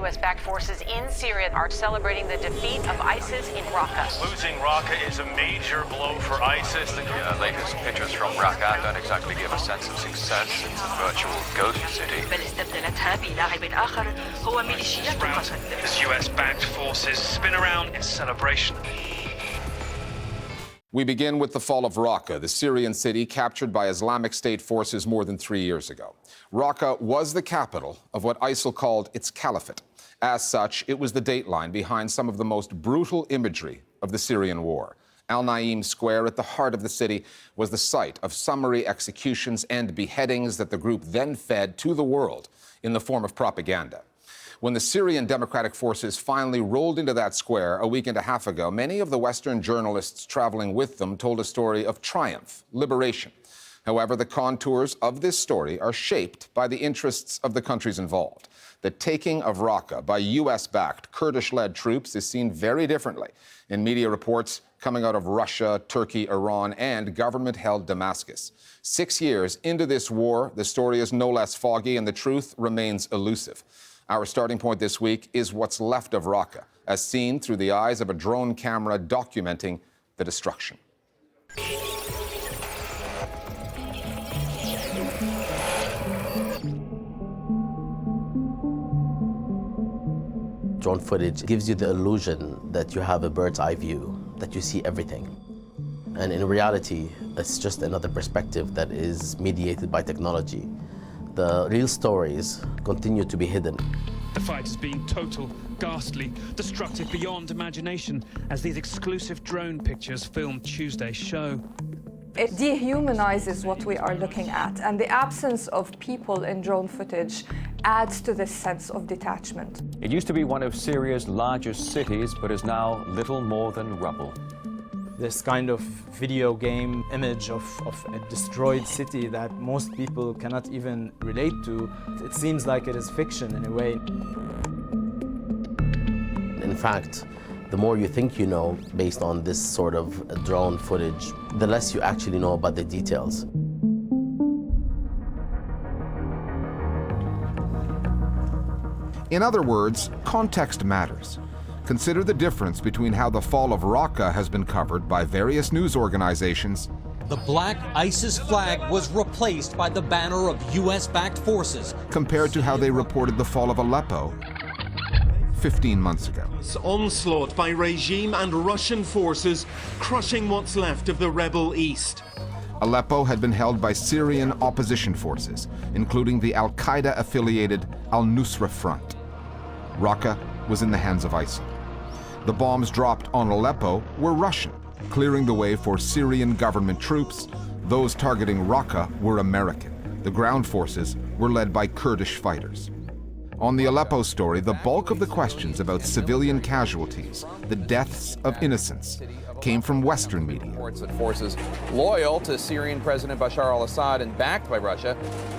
U.S.-backed forces in Syria are celebrating the defeat of ISIS in Raqqa. Losing Raqqa is a major blow for ISIS. The latest pictures from Raqqa don't exactly give a sense of success. It's a virtual ghost city. As U.S.-backed forces spin around in celebration. We begin with the fall of Raqqa, the Syrian city captured by Islamic State forces more than 3 years ago. Raqqa was the capital of what ISIL called its caliphate. As such, it was the dateline behind some of the most brutal imagery of the Syrian war. Al-Naim Square at the heart of the city was the site of summary executions and beheadings that the group then fed to the world in the form of propaganda. When the Syrian Democratic Forces finally rolled into that square a week and a half ago, many of the Western journalists traveling with them told a story of triumph, liberation. However, the contours of this story are shaped by the interests of the countries involved. The taking of Raqqa by U.S.-backed, Kurdish-led troops is seen very differently in media reports coming out of Russia, Turkey, Iran, and government-held Damascus. 6 years into this war, the story is no less foggy and the truth remains elusive. Our starting point this week is what's left of Raqqa, as seen through the eyes of a drone camera documenting the destruction. Drone footage gives you the illusion that you have a bird's eye view, that you see everything. And in reality, it's just another perspective that is mediated by technology. The real stories continue to be hidden. The fight has been total, ghastly, destructive beyond imagination, as these exclusive drone pictures filmed Tuesday show. It dehumanizes what we are looking at, and the absence of people in drone footage adds to this sense of detachment. It used to be one of Syria's largest cities, but is now little more than rubble. This kind of video game image of a destroyed city that most people cannot even relate to, it seems like it is fiction in a way. In fact, the more you think you know based on this sort of drone footage, the less you actually know about the details. In other words, context matters. Consider the difference between how the fall of Raqqa has been covered by various news organizations. The black ISIS flag was replaced by the banner of US-backed forces. Compared to how they reported the fall of Aleppo 15 months ago. Onslaught by regime and Russian forces, crushing what's left of the rebel east. Aleppo had been held by Syrian opposition forces, including the al-Qaeda-affiliated al-Nusra Front. Raqqa was in the hands of ISIL. The bombs dropped on Aleppo were Russian, clearing the way for Syrian government troops. Those targeting Raqqa were American. The ground forces were led by Kurdish fighters. On the Aleppo story, the bulk of the questions about civilian casualties, the deaths of innocents, came from Western media. Reports that forces loyal to Syrian President Bashar al-Assad and backed by Russia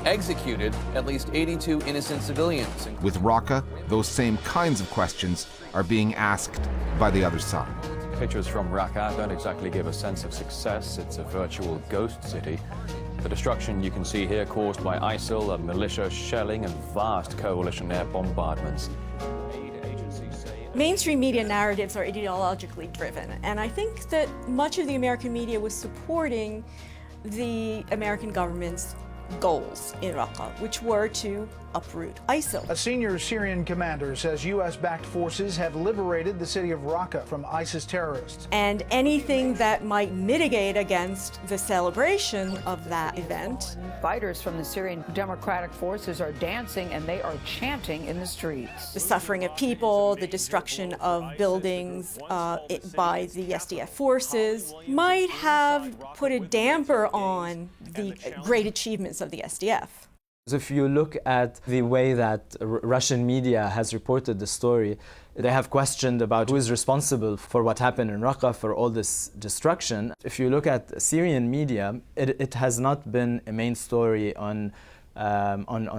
executed at least 82 innocent civilians. With Raqqa, those same kinds of questions are being asked by the other side. Pictures from Raqqa don't exactly give a sense of success. It's a virtual ghost city. The destruction you can see here caused by ISIL, a militia shelling, and vast coalition air bombardments. Mainstream media narratives are ideologically driven, and I think that much of the American media was supporting the American government's goals in Raqqa, which were to uproot ISIL. A senior Syrian commander says U.S.-backed forces have liberated the city of Raqqa from ISIS terrorists. And anything that might mitigate against the celebration of that event. Fighters from the Syrian Democratic Forces are dancing and they are chanting in the streets. The suffering of people, the destruction of buildings by the SDF forces might have put a damper on the great achievements of the SDF. If you look at the way that Russian media has reported the story, they have questioned about who is responsible for what happened in Raqqa, for all this destruction. If you look at Syrian media, it has not been a main story on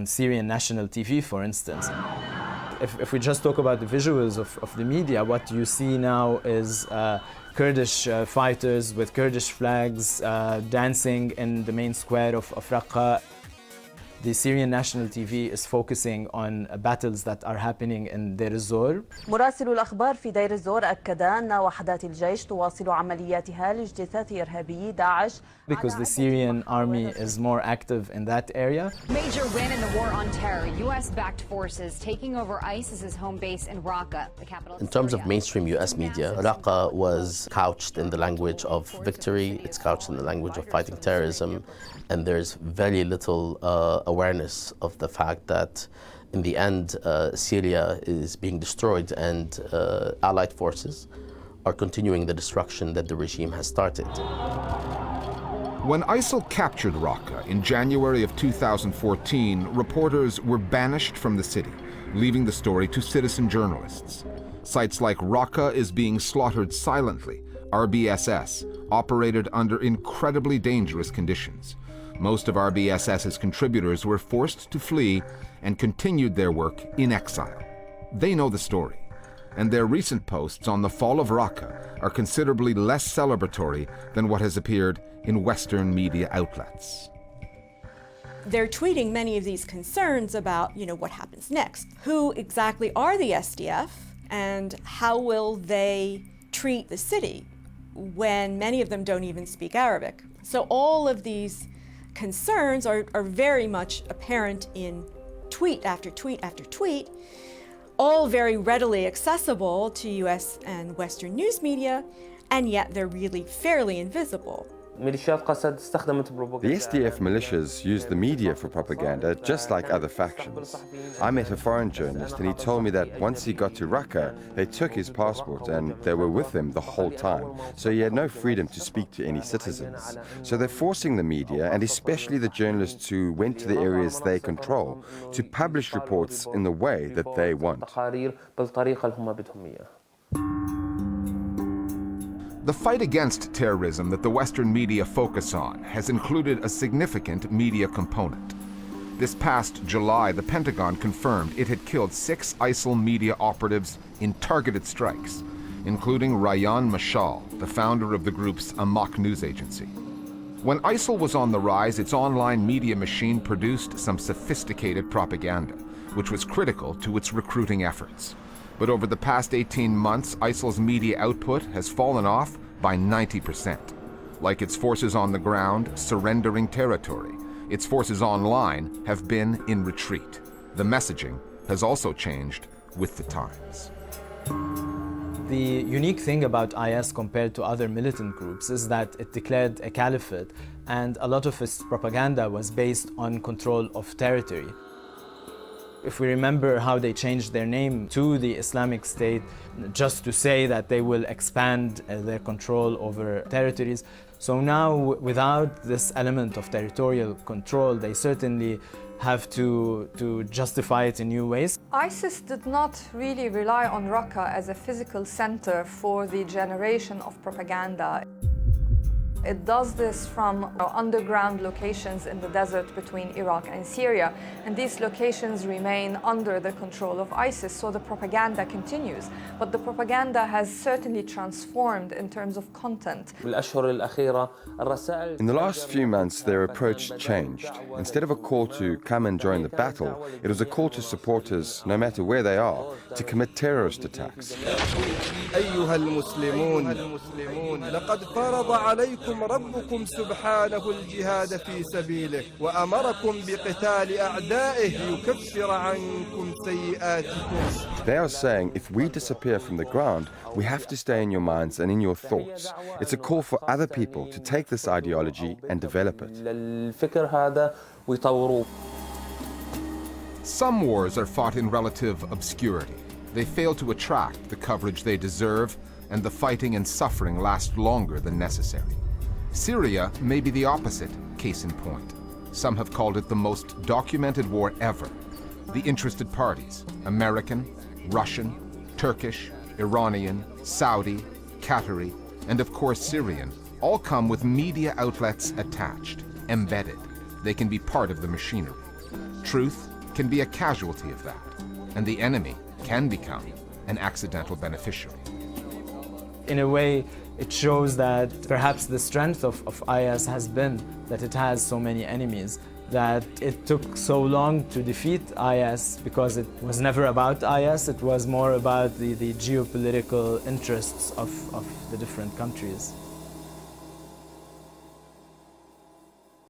Syrian national TV, for instance. If we just talk about the visuals of the media, what you see now is Kurdish fighters with Kurdish flags dancing in the main square of Raqqa. The Syrian national TV is focusing on battles that are happening in Deir ez-Zor. مراسل الأخبار في دير الزور أكد أن وحدات الجيش تواصل عملياتها لاجتثاث إرهابي داعش. Because the Syrian army is more active in that area. Major win in the war on terror. U.S.-backed forces taking over ISIS's home base in Raqqa, the capital. In terms of mainstream US media, Raqqa was couched in the language of victory, it's couched in the language of fighting terrorism, and there's very little awareness of the fact that in the end, Syria is being destroyed and allied forces are continuing the destruction that the regime has started. When ISIL captured Raqqa in January of 2014, reporters were banished from the city, leaving the story to citizen journalists. Sites like Raqqa is being slaughtered silently. RBSS operated under incredibly dangerous conditions. Most of RBSS's contributors were forced to flee and continued their work in exile. They know the story, and their recent posts on the fall of Raqqa are considerably less celebratory than what has appeared in Western media outlets. They're tweeting many of these concerns about, what happens next. Who exactly are the SDF, and how will they treat the city when many of them don't even speak Arabic? So all of these concerns are very much apparent in tweet after tweet after tweet, all very readily accessible to US and Western news media, and yet they're really fairly invisible. The SDF militias use the media for propaganda just like other factions. I met a foreign journalist and he told me that once he got to Raqqa, they took his passport and they were with him the whole time, so he had no freedom to speak to any citizens. So they're forcing the media, and especially the journalists who went to the areas they control, to publish reports in the way that they want. The fight against terrorism that the Western media focus on has included a significant media component. This past July, the Pentagon confirmed it had killed 6 ISIL media operatives in targeted strikes, including Rayan Mashal, the founder of the group's Amaq news agency. When ISIL was on the rise, its online media machine produced some sophisticated propaganda, which was critical to its recruiting efforts. But over the past 18 months, ISIL's media output has fallen off by 90%. Like its forces on the ground surrendering territory, its forces online have been in retreat. The messaging has also changed with the times. The unique thing about IS compared to other militant groups is that it declared a caliphate, and a lot of its propaganda was based on control of territory. If we remember how they changed their name to the Islamic State just to say that they will expand their control over territories. So now, without this element of territorial control, they certainly have to justify it in new ways. ISIS did not really rely on Raqqa as a physical center for the generation of propaganda. It does this from underground locations in the desert between Iraq and Syria, and these locations remain under the control of ISIS, so the propaganda continues. But the propaganda has certainly transformed in terms of content. In the last few months, their approach changed. Instead of a call to come and join the battle, it was a call to supporters, no matter where they are, to commit terrorist attacks. ربكم سبحانه الجهاد في سبيله وأمركم بقتال أعدائه يكفر عنكم سيئاتكم. They are saying if we disappear from the ground, we have to stay in your minds and in your thoughts. It's a call for other people to take this ideology and develop it. Some wars are fought in relative obscurity. They fail to attract the coverage they deserve, and the fighting and suffering last longer than necessary. Syria may be the opposite, case in point. Some have called it the most documented war ever. The interested parties, American, Russian, Turkish, Iranian, Saudi, Qatari, and of course Syrian, all come with media outlets attached, embedded. They can be part of the machinery. Truth can be a casualty of that, and the enemy can become an accidental beneficiary. In a way, it shows that perhaps the strength of IS has been that it has so many enemies, that it took so long to defeat IS because it was never about IS, it was more about the geopolitical interests of the different countries.